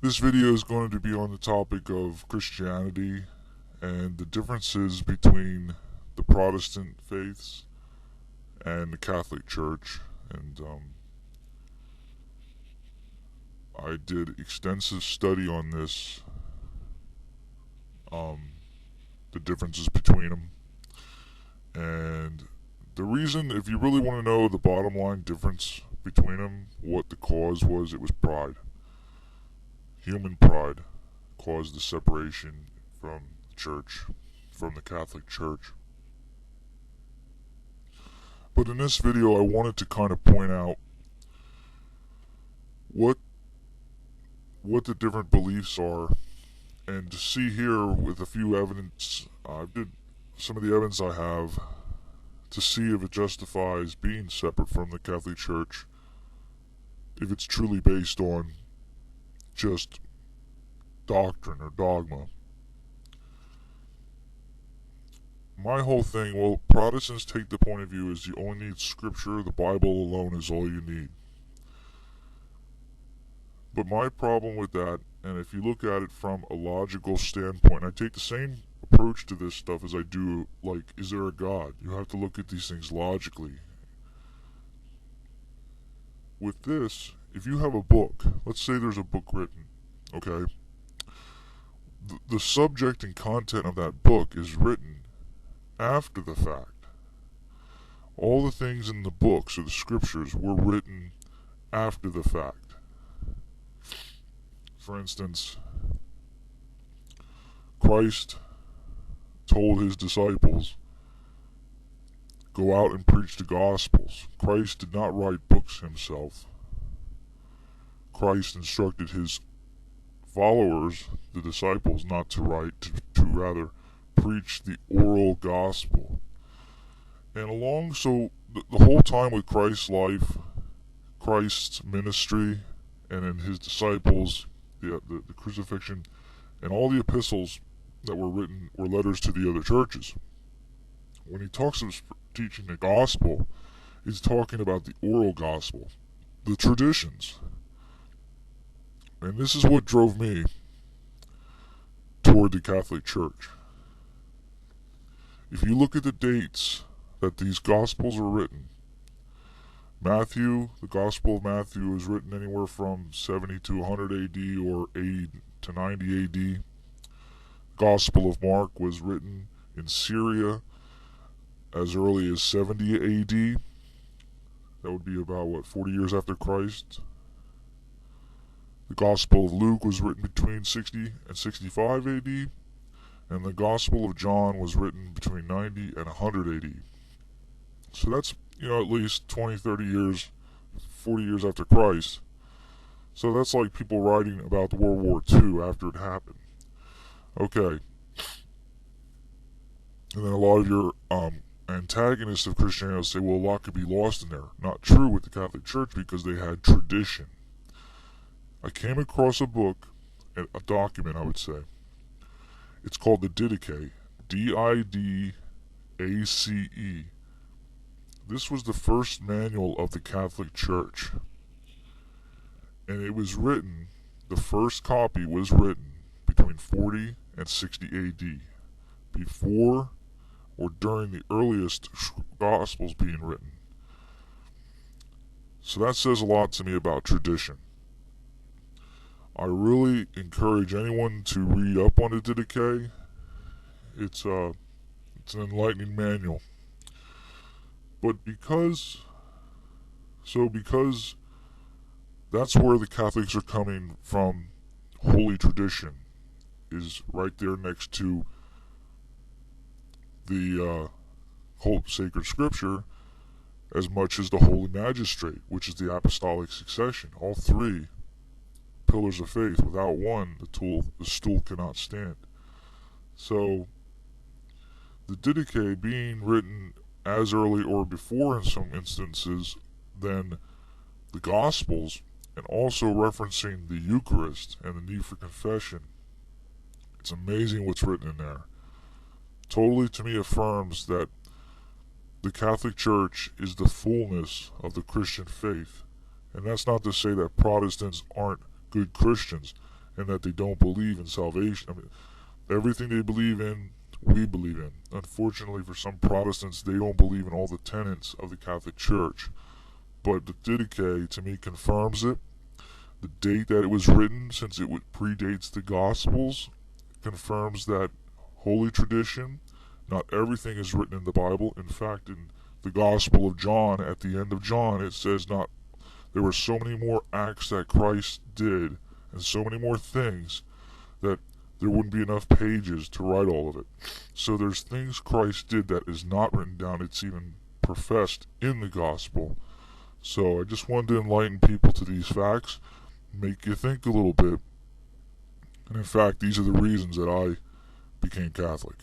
This video is going to be on the topic of Christianity and the differences between the Protestant faiths and the Catholic Church. And I did extensive study on this, um, the differences between them. And the reason, if you really want to know the bottom line difference between them, what the cause was, it was pride. Human pride caused the separation from the church, from the Catholic Church. But in this video, I wanted to kind of point out what the different beliefs are, and to see here with a few evidence, I did some of the evidence I have to see if it justifies being separate from the Catholic Church, if it's truly based on just doctrine or dogma. My whole thing, well, Protestants take the point of view is you only need Scripture, the Bible alone is all you need. But my problem with that, and if you look at it from a logical standpoint, I take the same approach to this stuff as I do, like, is there a God? You have to look at these things logically. With this, if you have a book, let's say there's a book written, okay? The subject and content of that book is written after the fact. All the things in the books or the scriptures were written after the fact. For instance, Christ told his disciples, go out and preach the Gospels. Christ did not write books himself. Christ instructed his followers, the disciples, not to write, to rather preach the oral gospel. And so the whole time with Christ's life, Christ's ministry, and in his disciples, the crucifixion, and all the epistles that were written were letters to the other churches. When he talks of teaching the gospel, he's talking about the oral gospel, the traditions. And this is what drove me toward the Catholic Church. If you look at the dates that these gospels were written, Matthew, the Gospel of Matthew, was written anywhere from 70 to 100 AD or 80 to 90 AD. Gospel of Mark was written in Syria as early as 70 AD. That would be about, 40 years after Christ. The Gospel of Luke was written between 60 and 65 AD. And the Gospel of John was written between 90 and 100 AD. So that's, at least 20, 30 years, 40 years after Christ. So that's like people writing about World War II after it happened. Okay. And then a lot of your antagonists of Christianity will say, well, a lot could be lost in there. Not true with the Catholic Church because they had tradition. I came across a book, a document, I would say. It's called the Didache, Didace. This was the first manual of the Catholic Church. And it was written, the first copy was written between 40 and 60 AD, before or during the earliest Gospels being written. So that says a lot to me about tradition. I really encourage anyone to read up on the Didache. It's an enlightening manual. But because that's where the Catholics are coming from, holy tradition is right there next to the whole sacred scripture, as much as the Holy Magistrate, which is the apostolic succession. All three pillars of faith. Without one, the stool cannot stand. So the Didache being written as early or before in some instances than the Gospels, and also referencing the Eucharist and the need for confession. It's amazing what's written in there. Totally, to me, affirms that the Catholic Church is the fullness of the Christian faith. And that's not to say that Protestants aren't good Christians. and that they don't believe in salvation. I mean, everything they believe in, we believe in. Unfortunately, for some Protestants, they don't believe in all the tenets of the Catholic Church. But the Didache, to me, confirms it. The date that it was written, since it predates the Gospels, confirms that holy tradition. Not everything is written in the Bible. In fact, in the Gospel of John, at the end of John, it says there were so many more acts that Christ did, and so many more things, that there wouldn't be enough pages to write all of it. So there's things Christ did that is not written down. It's even professed in the Gospel. So I just wanted to enlighten people to these facts, make you think a little bit. And in fact, these are the reasons that I became Catholic.